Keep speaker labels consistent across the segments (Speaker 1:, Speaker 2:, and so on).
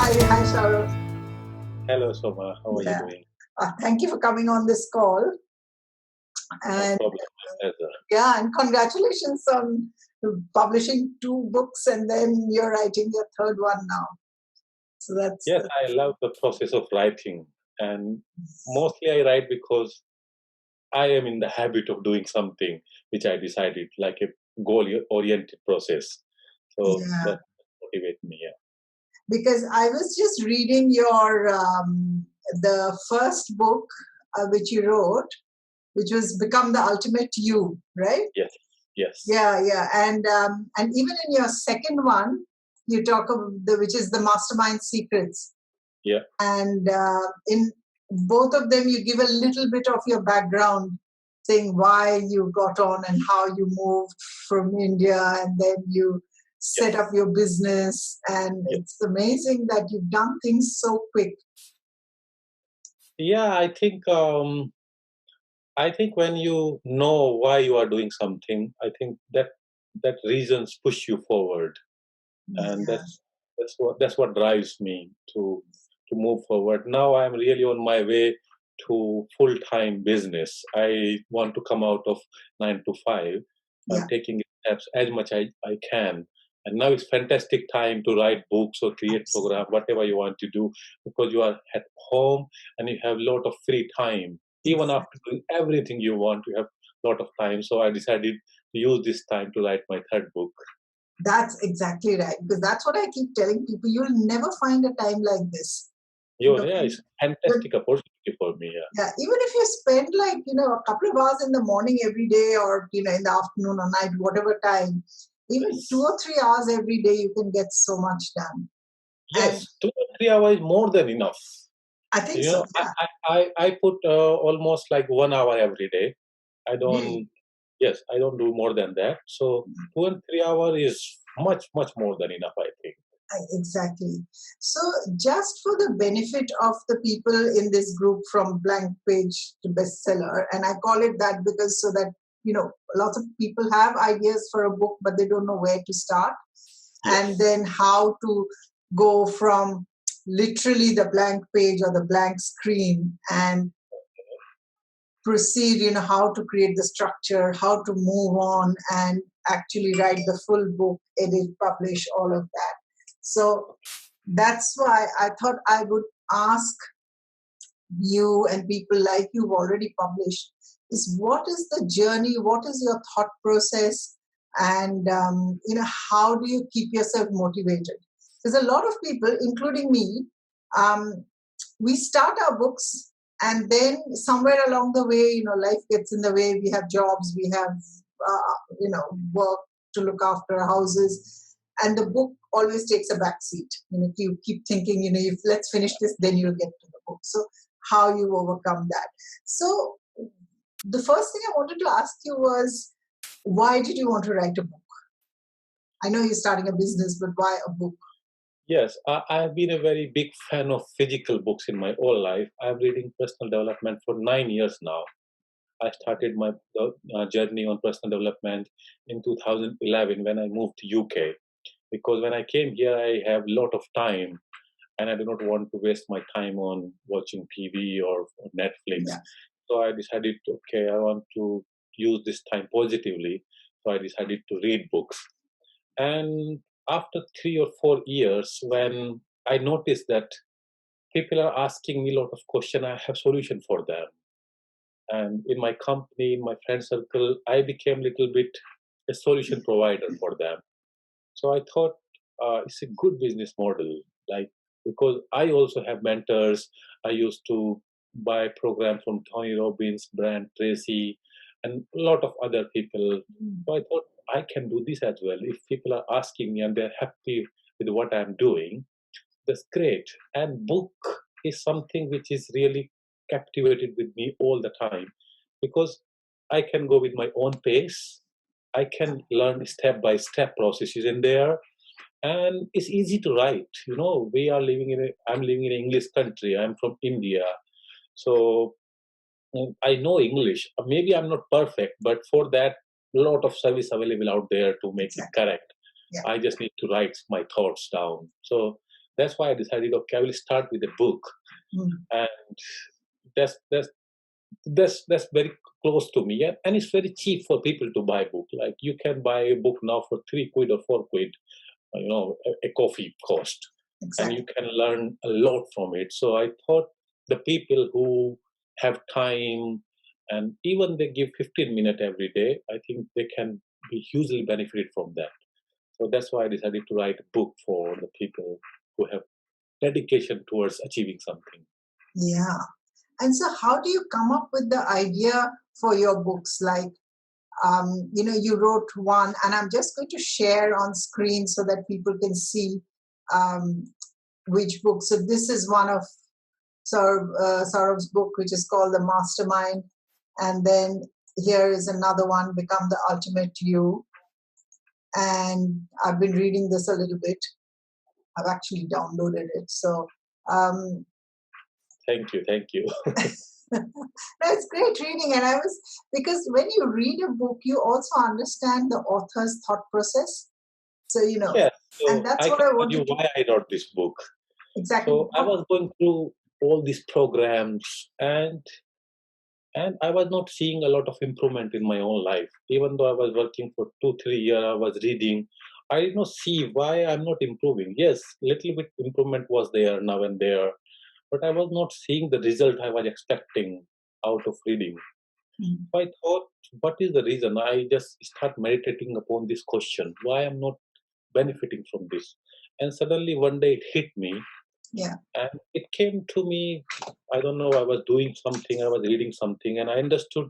Speaker 1: Hi, Saurabh.
Speaker 2: Hello, Shoma. How are you
Speaker 1: Yeah.
Speaker 2: doing?
Speaker 1: Thank you for coming on this call.
Speaker 2: No
Speaker 1: And
Speaker 2: problem. My pleasure.
Speaker 1: yeah, and congratulations on publishing 2 books, and then you're writing your third one now. So
Speaker 2: Yes, I love the process of writing, and mostly I write because I am in the habit of doing something which I decided, like a goal-oriented process. So
Speaker 1: yeah.
Speaker 2: that motivates me. Yeah.
Speaker 1: Because I was just reading your the first book which you wrote, which was Become the Ultimate You, right?
Speaker 2: Yes. Yes.
Speaker 1: Yeah, and even in your second one, you talk of which is the Mastermind Secrets.
Speaker 2: Yeah.
Speaker 1: And in both of them, you give a little bit of your background, saying why you got on and how you moved from India, and then you set up your business. And it's amazing that you've done things so quick.
Speaker 2: Yeah, I think when you know why you are doing something, I think that reasons push you forward, and
Speaker 1: Yeah.
Speaker 2: that's what drives me to move forward. Now I am really on my way to full-time business. I want to come out of 9 to 5.
Speaker 1: Yeah.
Speaker 2: I'm taking steps as much I can, and now it's fantastic time to write books or create program, whatever you want to do, because you are at home and you have a lot of free time. Even after doing everything you want, you have a lot of time. So I decided to use this time to write my third book.
Speaker 1: That's exactly right. Because that's what I keep telling people. You'll never find a time like this.
Speaker 2: Yeah, it's fantastic opportunity for me.
Speaker 1: Yeah, even if you spend a couple of hours in the morning every day, or in the afternoon or night, whatever time, even 2 or 3 hours every day, you can get so much done.
Speaker 2: Yes, 2 or 3 hours is more than enough.
Speaker 1: I think so. Yeah.
Speaker 2: I put almost like 1 hour every day. I don't.
Speaker 1: Really?
Speaker 2: Yes, I don't do more than that. So 2 and 3 hours is much more than enough, I think.
Speaker 1: Exactly. So, just for the benefit of the people in this group from blank page to bestseller, and I call it that because so that lots of people have ideas for a book, but they don't know where to start, and then how to go from literally the blank page or the blank screen and proceed, how to create the structure, how to move on and actually write the full book, edit, publish, all of that. So that's why I thought I would ask you and people like you've already published is what is the journey, what is your thought process, and how do you keep yourself motivated? Because a lot of people, including me, we start our books and then somewhere along the way, life gets in the way. We have jobs, we have work to look after, houses, and the book always takes a back seat. You keep thinking, if let's finish this, then you'll get to the book. So how you overcome that. So the first thing I wanted to ask you was, why did you want to write a book? I know you're starting a business, but why a book?
Speaker 2: Yes, I have been a very big fan of physical books in my whole life. I'm reading personal development for 9 years now. I started my journey on personal development in 2011 when I moved to UK. Because when I came here, I have a lot of time and I do not want to waste my time on watching TV or Netflix.
Speaker 1: Yeah.
Speaker 2: So I decided, okay, I want to use this time positively. So I decided to read books. And after 3 or 4 years, when I noticed that people are asking me a lot of questions, I have solution for them. And in my company, in my friend circle, I became a little bit a solution provider for them. So I thought it's a good business model, like because I also have mentors. I used to buy programs from Tony Robbins, Brand Tracy, and a lot of other people. So I thought I can do this as well. If people are asking me and they're happy with what I'm doing, that's great. And book is something which is really captivated with me all the time because I can go with my own pace. I can learn step by step processes in there, and it's easy to write. I'm living in an English country. I'm from India, so I know English. Maybe I'm not perfect, but for that, a lot of service available out there to make it correct.
Speaker 1: Yeah.
Speaker 2: I just need to write my thoughts down. So that's why I decided, okay, I will start with a book. And that's that's that's very close to me. And it's very cheap for people to buy book. Like you can buy a book now for 3 quid or 4 quid, a coffee cost, and you
Speaker 1: Exactly.
Speaker 2: can learn a lot from it. So I thought the people who have time, and even they give 15 minutes every day, I think they can be hugely benefited from that. So that's why I decided to write a book for the people who have dedication towards achieving something.
Speaker 1: Yeah. And so, how do you come up with the idea for your books? Like, you wrote one, and I'm just going to share on screen so that people can see um, which book. So this is one of Saurabh's book, which is called The Mastermind. And then here is another one, Become the Ultimate You. And I've been reading this a little bit. I've actually downloaded it. So um,
Speaker 2: Thank you, thank you.
Speaker 1: no, it's great reading. And because when you read a book, you also understand the author's thought process. So,
Speaker 2: Yeah,
Speaker 1: and
Speaker 2: so
Speaker 1: that's
Speaker 2: I
Speaker 1: what
Speaker 2: can
Speaker 1: I
Speaker 2: tell you
Speaker 1: wanted to
Speaker 2: why I wrote this book.
Speaker 1: exactly.
Speaker 2: So I was going through all these programs, and I was not seeing a lot of improvement in my own life. Even though I was working for 2 3 years, I was reading. I did not see why I'm not improving. Yes, little bit improvement was there now and there, but I was not seeing the result I was expecting out of reading. So I thought, what is the reason? I just start meditating upon this question: why I'm not benefiting from this? And suddenly one day it hit me,
Speaker 1: Yeah.
Speaker 2: and it came to me. I don't know. I was doing something. I was reading something, and I understood,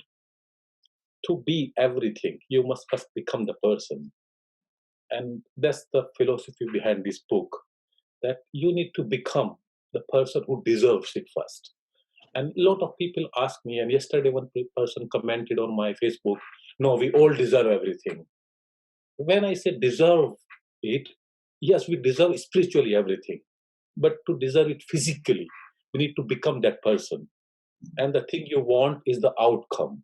Speaker 2: to be everything, you must first become the person. And that's the philosophy behind this book, that you need to become the person who deserves it first. And a lot of people ask me, and yesterday one person commented on my Facebook, no, we all deserve everything. When I say deserve it, yes, we deserve spiritually everything. But to deserve it physically, we need to become that person. And the thing you want is the outcome.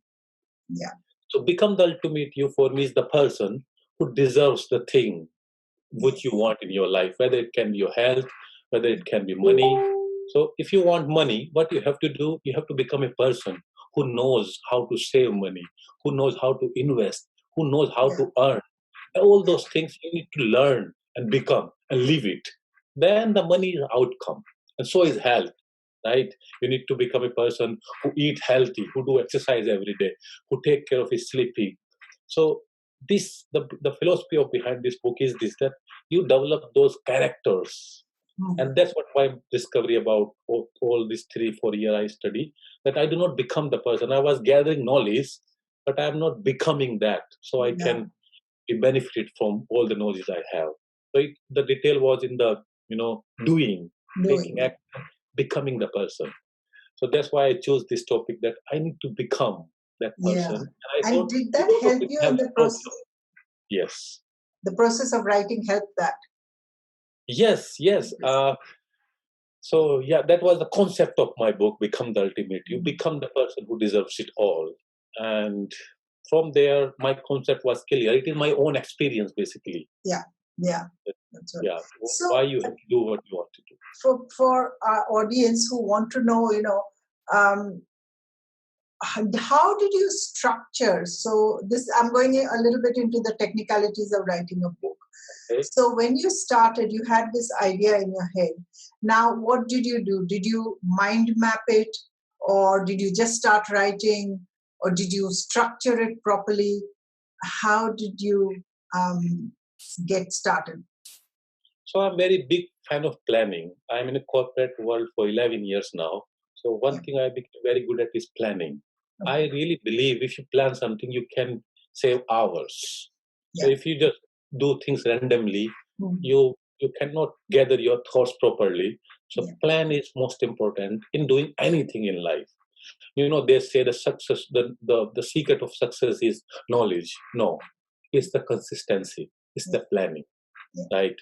Speaker 1: Yeah.
Speaker 2: So become the ultimate you for me is the person who deserves the thing which you want in your life, whether it can be your health, whether it can be money. So if you want money, what you have to do, you have to become a person who knows how to save money, who knows how to invest, who knows how
Speaker 1: Yeah.
Speaker 2: to earn. All
Speaker 1: Yeah.
Speaker 2: those things you need to learn and become and live it. Then the money is outcome. And so is health, right? You need to become a person who eat healthy, who do exercise every day, who take care of his sleeping. So this the philosophy of behind this book is this, that you develop those characters. And that's what my discovery about all these 3 4 years I study, that I do not become the person. I was gathering knowledge, but I am not becoming that, so I
Speaker 1: Yeah.
Speaker 2: can be benefited from all the knowledge I have. So the detail was in the doing, taking
Speaker 1: Doing.
Speaker 2: action, becoming the person. So that's why I chose this topic, that I need to become that
Speaker 1: Yeah.
Speaker 2: person. And I
Speaker 1: And
Speaker 2: thought
Speaker 1: did
Speaker 2: a
Speaker 1: that
Speaker 2: lot of
Speaker 1: help
Speaker 2: people
Speaker 1: you
Speaker 2: have
Speaker 1: in
Speaker 2: the
Speaker 1: the
Speaker 2: problem.
Speaker 1: process?
Speaker 2: Yes.
Speaker 1: The process of writing helped that.
Speaker 2: Yes, yes. So yeah, that was the concept of my book, Become the Ultimate. You become the person who deserves it all. And from there, my concept was clear. It is my own experience, basically.
Speaker 1: Yeah. Yeah. That's right.
Speaker 2: Yeah, why
Speaker 1: So
Speaker 2: you have to do what you want to do.
Speaker 1: for our audience who want to know, um, how did you structure? So this, I'm going a little bit into the technicalities of writing a book.
Speaker 2: Okay.
Speaker 1: So when you started, you had this idea in your head. Now, what did you do? Did you mind map it, or did you just start writing, or did you structure it properly? How did you get started?
Speaker 2: So I'm very big fan of planning. I'm in a corporate world for 11 years now. So one
Speaker 1: Yeah.
Speaker 2: thing I became very good at is planning. I
Speaker 1: Okay.
Speaker 2: really believe if you plan something, you can save hours. So
Speaker 1: Yeah.
Speaker 2: if you just do things randomly,
Speaker 1: Mhm.
Speaker 2: you cannot gather your thoughts properly. So
Speaker 1: Yeah.
Speaker 2: plan is most important in doing anything in life. They say the success, the secret of success is knowledge. No, it's the consistency, it's
Speaker 1: Yeah.
Speaker 2: the planning,
Speaker 1: Yeah.
Speaker 2: right?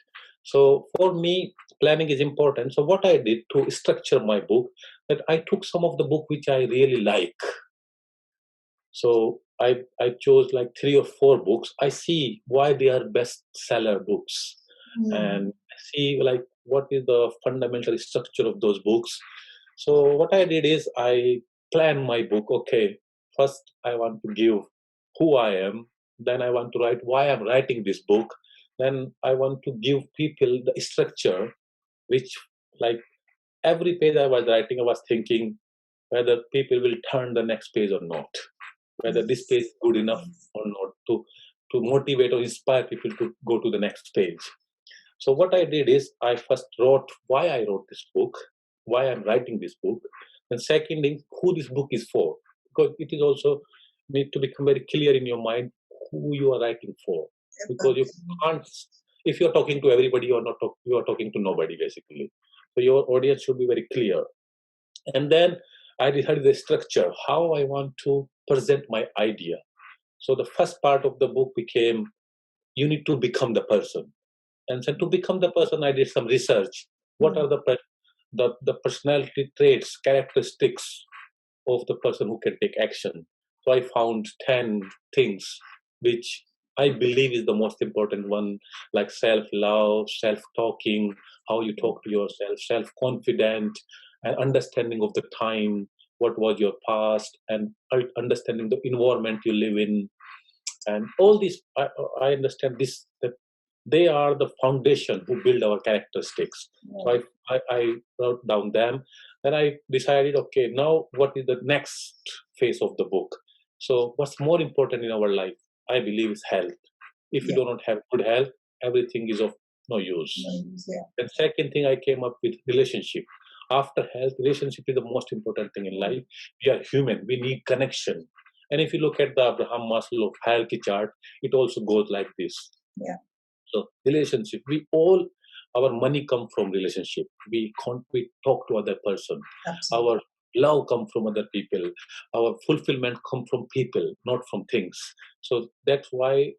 Speaker 2: So for me, planning is important. So what I did to structure my book, that I took some of the book which I really like. So I chose like 3 or 4 books. I see why they are bestseller books. and see like what is the fundamental structure of those books. So what I did is I planned my book. Okay, first I want to give who I am, then I want to write why I'm writing this book, then I want to give people the structure, which like every page I was writing, I was thinking whether people will turn the next page or not, whether this page is good enough or not to motivate or inspire people to go to the next page. So what I did is I first wrote why I wrote this book, why I'm writing this book, and secondly, who this book is for, because it is also need to become very clear in your mind who you are writing for, because you can't. If you're talking to everybody, you are talking to nobody basically. So your audience should be very clear. And then I decided the structure, how I want to present my idea. So the first part of the book became you need to become the person. And so to become the person, I did some research. What are the personality traits, characteristics of the person who can take action? So I found 10 things which I believe is the most important one, like self-love, self-talking, how you talk to yourself, self-confident, and understanding of the time, what was your past, and understanding the environment you live in, and all these I understand this that they are the foundation who build our characteristics. So I wrote down them. Then I decided, okay, now what is the next phase of the book? So what's more important in our life, I believe, is health. If you do not have good health, everything is of no use. The second thing I came up with, relationship. After health, relationship is the most important thing in life. We are human, we need connection. And if you look at the Abraham Maslow hierarchy chart, it also goes like this. So relationship, we all, our money come from relationship. We talk to other person. Our love come from other people. Our fulfillment come from people, not from things. So that's why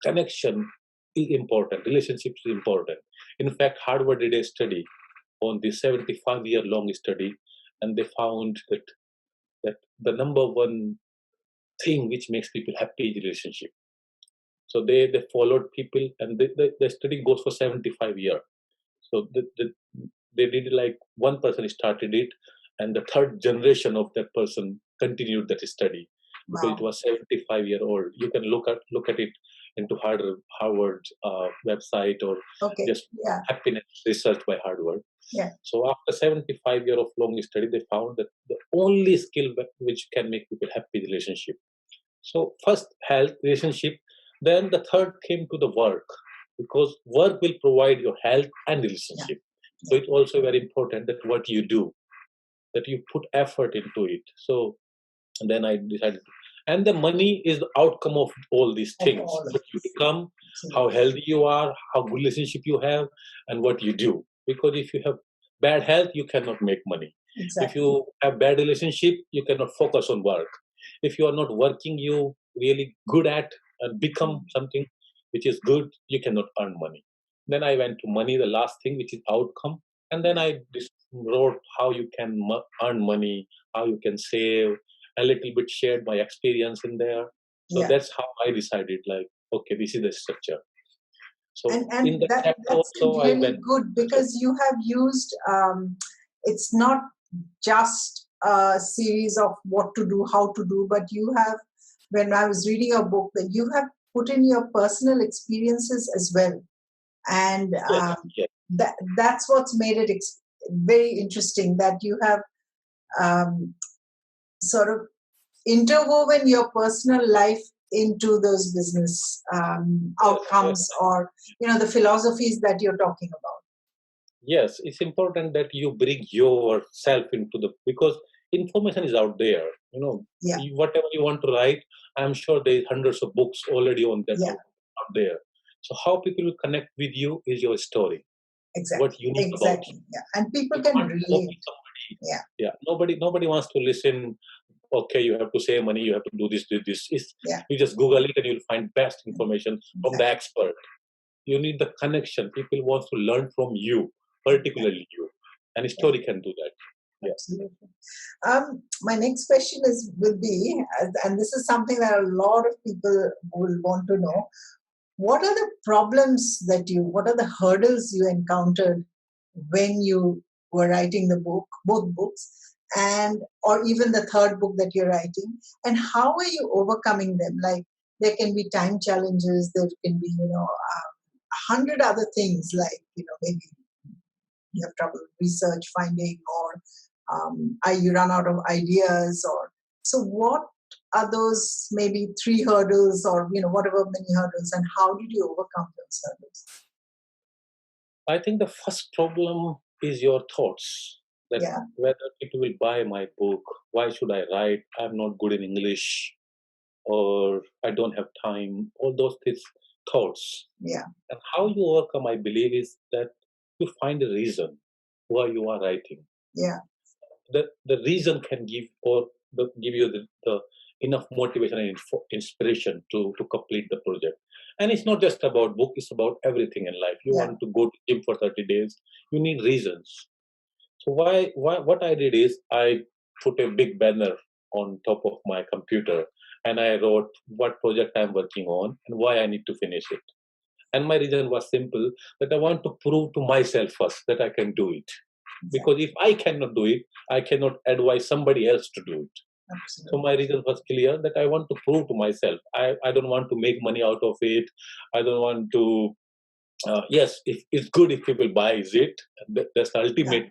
Speaker 2: connection is important. Relationship is important. In fact, Harvard did a study on the 75-year-long study, and they found that the number one thing which makes people happy is relationship. So they followed people, and the study goes for 75 years. So they did like one person started it, and the third generation of that person continued that study because it was 75-year-old. You can look at it into Harvard website or just happiness research by Harvard. So after 75 years of long study, they found that the only skill which can make people happy is relationship. So first health, relationship, then the third came to the work, because work will provide your health and relationship. So it's also very important that what you do, that you put effort into it. So and then I decided, and the money is the outcome of all these things. What you become, how healthy you are, how good relationship you have, and what you do. Because if you have bad health, you cannot make money. If you have bad relationship, you cannot focus on work. If you are not working, you really good at and become something which is good, you cannot earn money. Then I went to money, the last thing, which is outcome. And then I wrote how you can earn money, how you can save, a little bit shared my experience in there. So that's how I decided, like, okay, this is the structure. So in the chapter
Speaker 1: that's
Speaker 2: also
Speaker 1: really
Speaker 2: I went
Speaker 1: good, because you have used it's not just a series of what to do, how to do, but you have, when I was reading a book, that you have put in your personal experiences as well. And that's what's made it very interesting, that you have sort of interwoven your personal life into those business outcomes, or the philosophies that you're talking about.
Speaker 2: Yes, it's important that you bring yourself into the, because information is out there. Whatever you want to write, I'm sure there's hundreds of books already on that out there. So how people will connect with you is your story. What unique about you.
Speaker 1: And people can relate.
Speaker 2: Nobody wants to listen. Okay, you have to save money, you have to do this. You just Google it and you'll find best information from the expert. You need the connection. People want to learn from you, particularly you, and a story can do that.
Speaker 1: Absolutely. My next question will be, and this is something that a lot of people will want to know: what are the problems what are the hurdles you encountered when you were writing the book, both books, and or even the third book that you're writing, and how are you overcoming them? Like there can be time challenges, there can be, 100 other things, like, maybe you have trouble research finding, or you run out of ideas, or so what are those maybe three hurdles, or whatever many hurdles, and how did you overcome those hurdles?
Speaker 2: I think the first problem is your thoughts, that
Speaker 1: Yeah,
Speaker 2: whether people will buy my book, why should I write? I'm not good in English, or I don't have time. All those thoughts.
Speaker 1: yeah,
Speaker 2: And how you overcome, I believe, is that you find a reason why you are writing.
Speaker 1: yeah,
Speaker 2: The reason can give give you the enough motivation and inspiration to complete the project. And it's not just about book; it's about everything in life. You
Speaker 1: yeah,
Speaker 2: want to go to gym for 30 days, you need reasons. So why what I did is I put a big banner on top of my computer, and I wrote what project I'm working on and why I need to finish it. And my reason was simple, that I want to prove to myself first that I can do it. Because
Speaker 1: exactly,
Speaker 2: if I cannot do it, I cannot advise somebody else to do it. So
Speaker 1: absolutely,
Speaker 2: my reason was clear, that I want to prove to myself. I don't want to make money out of it. I don't want to, yes, if it's good if people buys it. That's the
Speaker 1: yeah,
Speaker 2: ultimate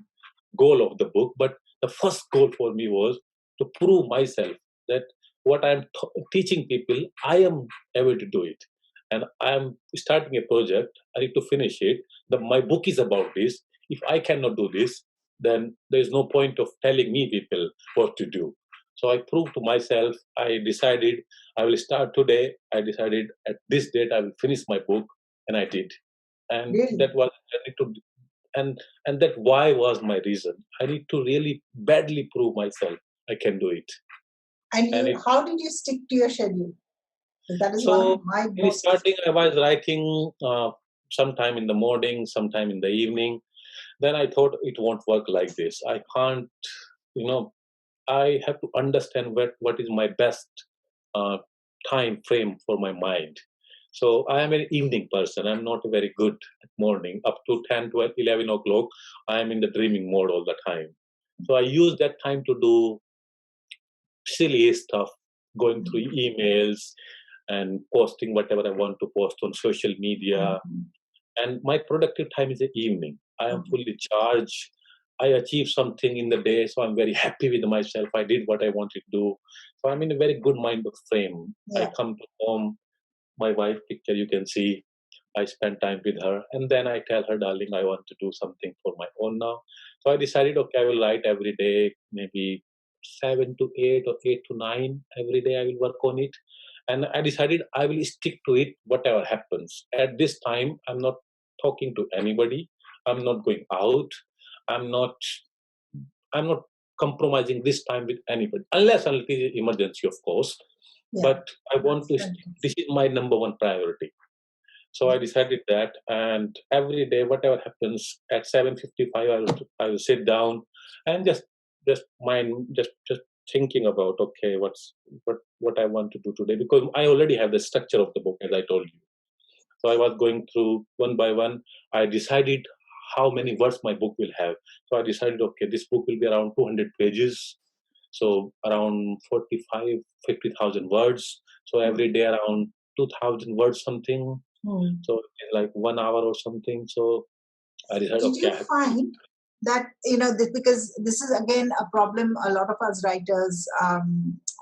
Speaker 2: goal of the book. But the first goal for me was to prove myself that what I'm teaching people, I am able to do it. And I'm starting a project, I need to finish it. My book is about this. If I cannot do this, then there's no point of telling me people what to do. So I proved to myself, I decided I will start today. I decided at this date I will finish my book, and I did. And
Speaker 1: really.
Speaker 2: that was I need to and that why was my reason. I need to really badly prove myself I can do it.
Speaker 1: And
Speaker 2: And it
Speaker 1: how did you stick to your schedule? Because that is one of
Speaker 2: so
Speaker 1: my
Speaker 2: in
Speaker 1: most
Speaker 2: starting I was writing sometime in the morning, sometime in the evening. Then I thought it won't work like this. I can't, you know, I have to understand what is my best uh, time frame for my mind. So I am an evening person. I'm not very good at morning. Up to 10, 12, 11 o'clock, I am in the dreaming mode all the time. So I use that time to do silly stuff, going through emails and posting whatever I want to post on social media.
Speaker 1: Mhm.
Speaker 2: And my productive time is the evening. I am
Speaker 1: Okay.
Speaker 2: fully charged. I achieved something in the day, so I'm very happy with myself. I did what I wanted to do. So I'm in a very good mind of frame. I
Speaker 1: Yeah,
Speaker 2: come to home, my wife picture you can see. I spend time with her, and then I tell her, darling, I want to do something for my own now. So I decided, okay, I will write every day, maybe 7 to 8 or 8 to 9 every day. I will work on it, and I decided I will stick to it, whatever happens. At this time, I'm not talking to anybody. I'm not going out. I'm not. I'm not compromising this time with anybody, unless it is emergency, of course.
Speaker 1: yeah,
Speaker 2: But I want
Speaker 1: that's
Speaker 2: to.
Speaker 1: fantastic.
Speaker 2: This is my number one priority. So I decided that, and every day, whatever happens at 7:55, I will sit down and just mind just thinking about, okay, what I want to do today, because I already have the structure of the book, as I told you. So I was going through one by one. I decided how many words my book will have. So I decided, okay, this book will be around 200 pages, so around 45, 50,000 words. So every day around 2,000 words something,
Speaker 1: Hmm.
Speaker 2: so it's like 1 hour or something. So I decided,
Speaker 1: Did
Speaker 2: okay,
Speaker 1: you
Speaker 2: I have to do
Speaker 1: find that, because this is again a problem a lot of us writers,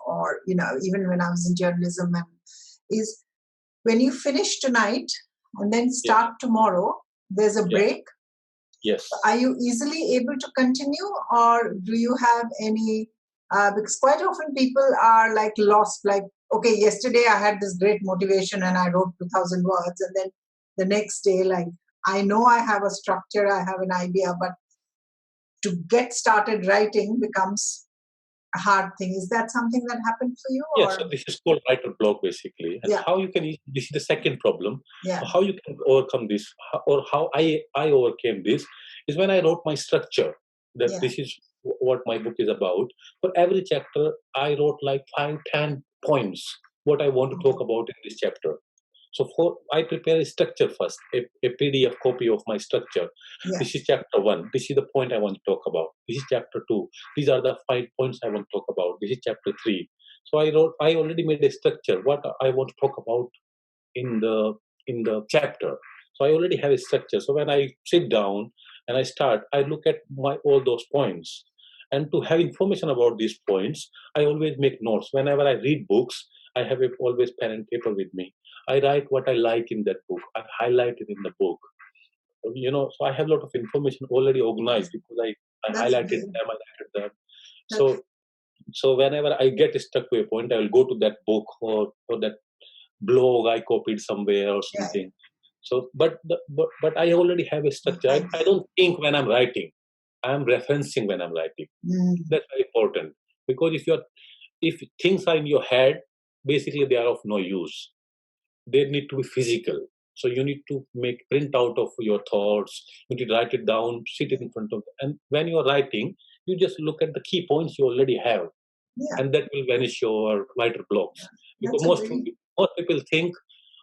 Speaker 1: or even when I was in journalism, and is when you finish tonight and then
Speaker 2: yes,
Speaker 1: start tomorrow, there's a
Speaker 2: yes,
Speaker 1: break.
Speaker 2: yes,
Speaker 1: Are you easily able to continue, or do you have any? Because quite often people are like lost, like, okay, yesterday I had this great motivation and I wrote 2,000 words, and then the next day, like, I know I have a structure, I have an idea, but to get started writing becomes a hard thing. Is that something that happened for you,
Speaker 2: yes. So
Speaker 1: or?
Speaker 2: this is called writer block basically. And
Speaker 1: Yeah,
Speaker 2: how you can, this is the second problem.
Speaker 1: yeah,
Speaker 2: So how you can overcome this, or how I overcame this, is when I wrote my structure, that
Speaker 1: yeah,
Speaker 2: this is what my book is about. For every chapter, I wrote like 5, 10 points, what I want to talk
Speaker 1: okay,
Speaker 2: about in this chapter. So I prepare a structure first, a PDF copy of my structure. This is
Speaker 1: Yes.
Speaker 2: chapter 1. This is the point I want to talk about. This is chapter 2. These are the 5 points I want to talk about. This is chapter 3. So I already made a structure, what I want to talk about in the chapter. So I already have a structure. So when I sit down and I start, I look at all those points. And to have information about these points, I always make notes. Whenever I read books, I have always pen and paper with me. I write what I like in that book. I highlight it in the book. So I have a lot of information already organized because I
Speaker 1: That's
Speaker 2: highlighted
Speaker 1: good.
Speaker 2: them, I highlighted them.
Speaker 1: That's
Speaker 2: So whenever I get stuck to a point, I will go to that book or that blog I copied somewhere or
Speaker 1: yeah.
Speaker 2: something. So, but I already have a structure. I don't think when I'm writing. I am referencing when I'm writing.
Speaker 1: Mm,
Speaker 2: That's very important because if things are in your head, basically they are of no use. They need to be physical. So you need to make print out of your thoughts. You need to write it down, sit it in front of, and when you are writing, you just look at the key points you already have,
Speaker 1: yeah.
Speaker 2: and that will vanish your writer blocks. Because
Speaker 1: That's a very
Speaker 2: most people think,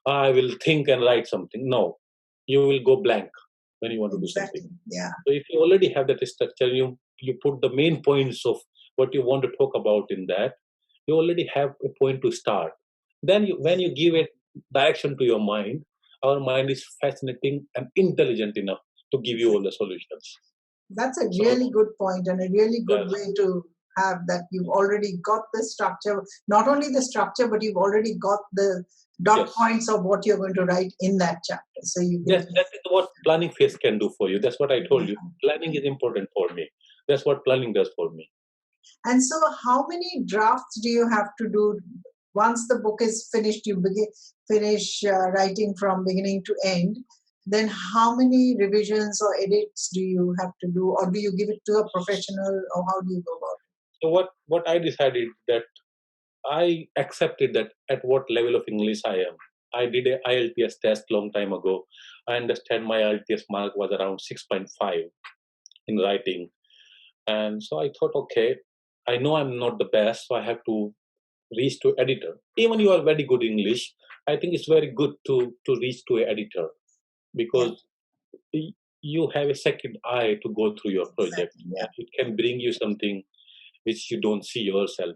Speaker 2: I will think and write something. No, you will go blank when you want to do something.
Speaker 1: exactly. Yeah.
Speaker 2: So if you already have that structure, you put the main points of what you want to talk about in that. You already have a point to start. Then when you give it direction to your mind, our mind is fascinating and intelligent enough to give you all the solutions.
Speaker 1: That's a
Speaker 2: So
Speaker 1: really good point and a really good
Speaker 2: yes,
Speaker 1: way to have that you've already got the structure, not only the structure, but you've already got the dot
Speaker 2: yes.
Speaker 1: points of what you're going to write in that chapter. So you can
Speaker 2: That
Speaker 1: just,
Speaker 2: is what planning phase can do for you. That's what I told you. Planning is important for me. That's what planning does for me.
Speaker 1: and so how many drafts do you have to do once the book is finished? You finish writing from beginning to end. Then how many revisions or edits do you have to do, or do you give it to a professional, or how do you go about
Speaker 2: So what I decided that I accepted that at what level of English I am. I did a IELTS test long time ago. I understand my IELTS mark was around 6.5 in writing. And so I thought, okay, I know I'm not the best, so I have to reach to editor. Even you are very good English, I think it's very good to reach to an editor
Speaker 1: it? Yeah,
Speaker 2: because you have a second eye to go through your project.
Speaker 1: exactly. Yeah.
Speaker 2: And it can bring you something which you don't see yourself.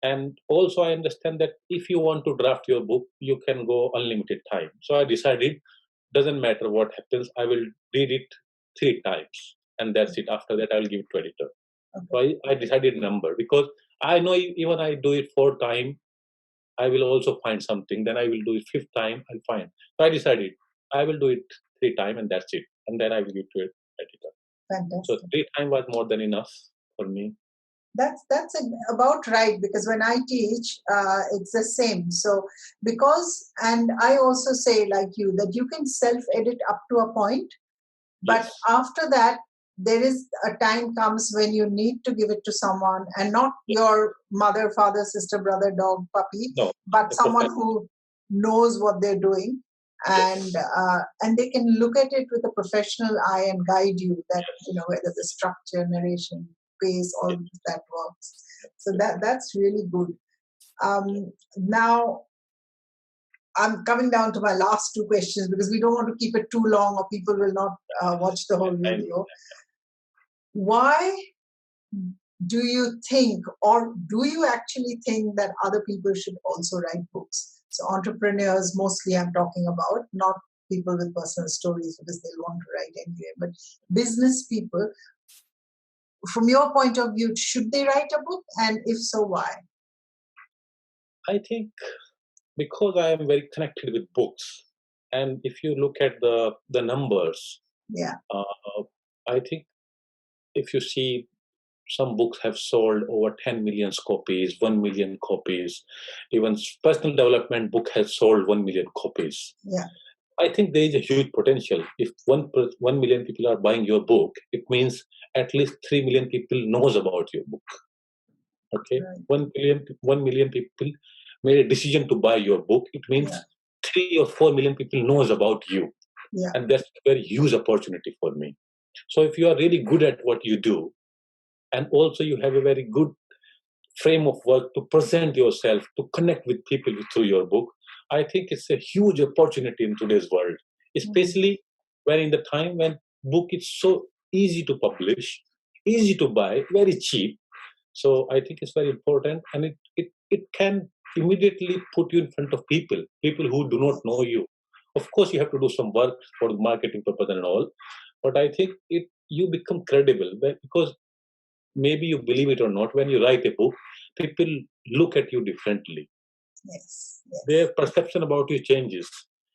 Speaker 2: And also I understand that if you want to draft your book, you can go unlimited time. So I decided, doesn't matter what happens, I will read it 3 times, and that's it. After that I will give it to editor. So
Speaker 1: Okay.
Speaker 2: I decided number because I know even I do it 4 times, I will also find something. Then I will do it 5th time, I'll find. So I decided I will do it 3 times and that's it. And then I will give to it editor. So
Speaker 1: Fantastic.
Speaker 2: 3 times was more than enough for me.
Speaker 1: About right, because when I teach, it's the same. So because, and I also say like you that you can self edit up to a point, but
Speaker 2: Yes.
Speaker 1: after that there is a time comes when you need to give it to someone, and not your mother, father, sister, brother, dog, puppy,
Speaker 2: No,
Speaker 1: but
Speaker 2: a
Speaker 1: someone
Speaker 2: professional.
Speaker 1: who knows what they're doing,
Speaker 2: Yes.
Speaker 1: and they can look at it with a professional eye and guide you that
Speaker 2: Yes.
Speaker 1: whether the structure, narration, pace, all
Speaker 2: Yes.
Speaker 1: that works. So
Speaker 2: Yes.
Speaker 1: that's really good. Now I'm coming down to my last two questions because we don't want to keep it too long or people will not watch the whole
Speaker 2: And
Speaker 1: video. Why do you think, or do you actually think that other people should also write books? So entrepreneurs, mostly I'm talking about, not people with personal stories because they'll want to write anyway, but business people, from your point of view, should they write a book? And if so, why?
Speaker 2: I think because I am very connected with books, and if you look at the numbers,
Speaker 1: Yeah,
Speaker 2: uh, I think if you see some books have sold over 10 million copies, 1 million copies, even personal development book has sold 1 million copies.
Speaker 1: yeah,
Speaker 2: I think there is a huge potential. If 1 million people are buying your book, it means at least 3 million people knows about your book. Okay,
Speaker 1: right.
Speaker 2: 1 million people made a decision to buy your book. It
Speaker 1: Yeah,
Speaker 2: means 3 or 4 million people knows about you,
Speaker 1: yeah,
Speaker 2: and that's a very huge opportunity for me. So if you are really good at what you do, and also you have a very good frame of work to present yourself, to connect with people through your book, I think it's a huge opportunity in today's world, especially when in the time when book is so easy to publish, easy to buy, very cheap. So I think it's very important, and it can immediately put you in front of people who do not know you. Of course, you have to do some work for the marketing purpose and all, but I think it you become credible because maybe you believe it or not. When you write a book, people look at you differently.
Speaker 1: Yes,
Speaker 2: Their
Speaker 1: yes,
Speaker 2: perception about you changes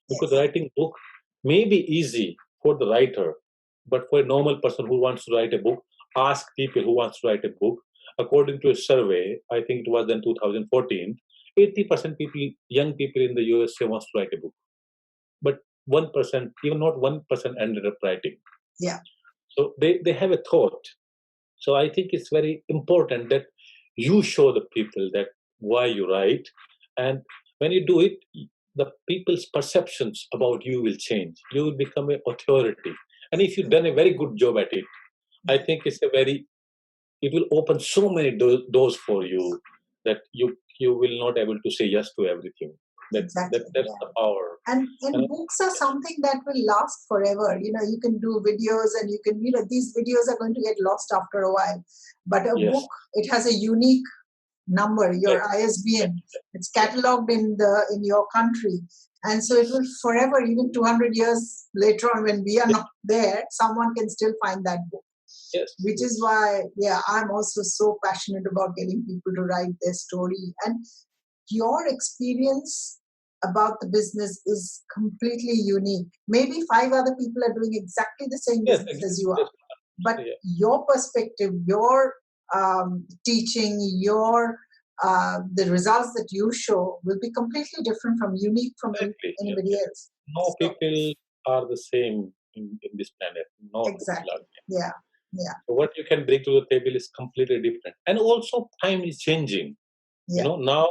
Speaker 2: because
Speaker 1: yes.
Speaker 2: writing book may be easy for the writer, but for a normal person who wants to write a book, ask people who wants to write a book. According to a survey, I think it was in 2014, 80% people, young people in the USA wants to write a book, but 1%, even not 1%, ended up writing.
Speaker 1: Yeah.
Speaker 2: So they have a thought. So I think it's very important that you show the people that why you write, and when you do it, the people's perceptions about you will change. You will become an authority, and if you've done a very good job at it, I think it will open so many doors for you that you will not able to say yes to everything.
Speaker 1: Exactly.
Speaker 2: That's
Speaker 1: Yeah.
Speaker 2: the power.
Speaker 1: And
Speaker 2: And
Speaker 1: books are something that will last forever. You can do videos and these videos are going to get lost after a while. But a
Speaker 2: yes,
Speaker 1: book, it has a unique number, your
Speaker 2: exactly,
Speaker 1: ISBN.
Speaker 2: exactly.
Speaker 1: It's
Speaker 2: Yes,
Speaker 1: cataloged in your country. And so it will forever, even 200 years later on when we are
Speaker 2: yes,
Speaker 1: not there, someone can still find that book.
Speaker 2: yes,
Speaker 1: Which is
Speaker 2: yes.
Speaker 1: why, yeah, I'm also so passionate about getting people to write their story. And your experience about the business is completely unique. Maybe five other people are doing exactly the same
Speaker 2: Yes,
Speaker 1: business as
Speaker 2: exactly.
Speaker 1: you are,
Speaker 2: That's
Speaker 1: but
Speaker 2: what I'm saying.
Speaker 1: your perspective, your teaching, your the results that you show will be completely different from unique from
Speaker 2: Exactly. Yes,
Speaker 1: anybody
Speaker 2: yes.
Speaker 1: else.
Speaker 2: No
Speaker 1: So
Speaker 2: people are the same in this planet. No people are
Speaker 1: exactly,
Speaker 2: the same.
Speaker 1: yeah, yeah,
Speaker 2: So what you can bring to the table is completely different. And also time is changing. You
Speaker 1: yeah,
Speaker 2: know, now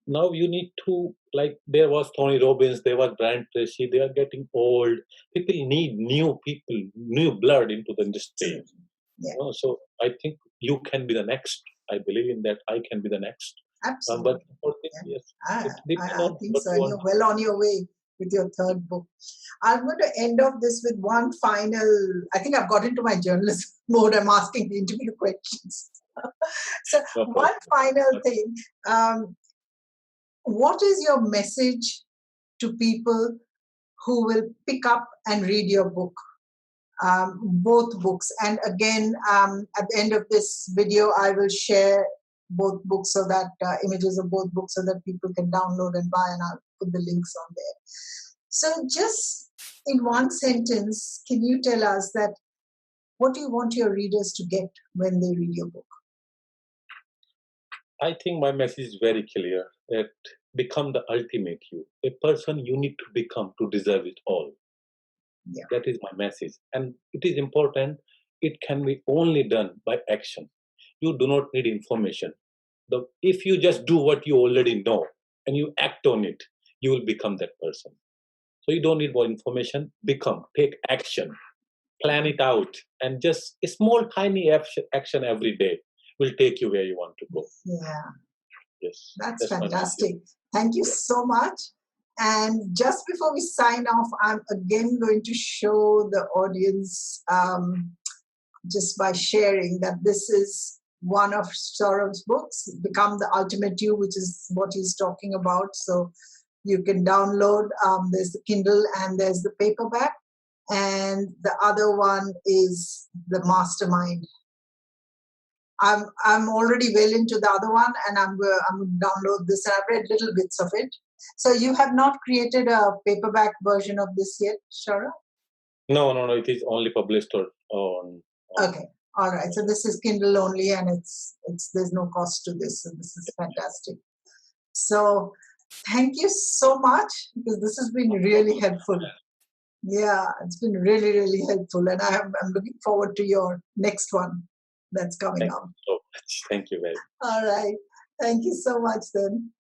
Speaker 2: now you need to, like, there was Tony Robbins, there was Brian Tracy, they are getting old. People need new people, new blood into the industry.
Speaker 1: absolutely, yeah,
Speaker 2: So I think you can be the next. I believe in that. I can be the next. I'm
Speaker 1: absolutely.
Speaker 2: working for it.
Speaker 1: Yeah.
Speaker 2: Yes.
Speaker 1: I,
Speaker 2: It depends
Speaker 1: I
Speaker 2: on
Speaker 1: think
Speaker 2: what
Speaker 1: so.
Speaker 2: you
Speaker 1: And
Speaker 2: want
Speaker 1: you're
Speaker 2: to do.
Speaker 1: well on your way with your third book. I'm going to end off this with one final. I think I've got into my journalist mode. I'm asking the interview questions. So,
Speaker 2: No
Speaker 1: one
Speaker 2: problem.
Speaker 1: final thing. Um, what is your message to people who will pick up and read your book? Both books. And again, at the end of this video, I will share both books so that images of both books so that people can download and buy, and I'll put the links on there. So, just in one sentence, can you tell us that what do you want your readers to get when they read your book?
Speaker 2: I think my message is very clear that become the ultimate you, a person you need to become to deserve it all.
Speaker 1: Yeah,
Speaker 2: That is my message. And it is important, it can be only done by action. You do not need information. If you just do what you already know and you act on it, you will become that person. So you don't need more information. Take action, plan it out, and just a small, tiny action every day will take you where you want to go.
Speaker 1: yeah,
Speaker 2: Yes,
Speaker 1: that's
Speaker 2: that's my message.
Speaker 1: fantastic. Thank you
Speaker 2: Yeah.
Speaker 1: so much. And just before we sign off, I'm again going to show the audience just by sharing that this is one of Saurabh's books, Become the Ultimate You, which is what he's talking about. So you can download, there's the Kindle and there's the paperback. And the other one is the Mastermind. I'm already well into the other one, and I'm going to download this. And I've read little bits of it. So you have not created a paperback version of this yet, Shara?
Speaker 2: No, no, no. It is only published on.
Speaker 1: Okay. All right. So this is Kindle only, and it's there's no cost to this. So this is fantastic. So thank you so much, because this has been
Speaker 2: No
Speaker 1: really
Speaker 2: problem.
Speaker 1: helpful. Yeah, it's been really, really helpful. And I'm looking forward to your next one that's coming
Speaker 2: Thank
Speaker 1: out.
Speaker 2: you so much. Thank you very much.
Speaker 1: All right. Thank you so much then.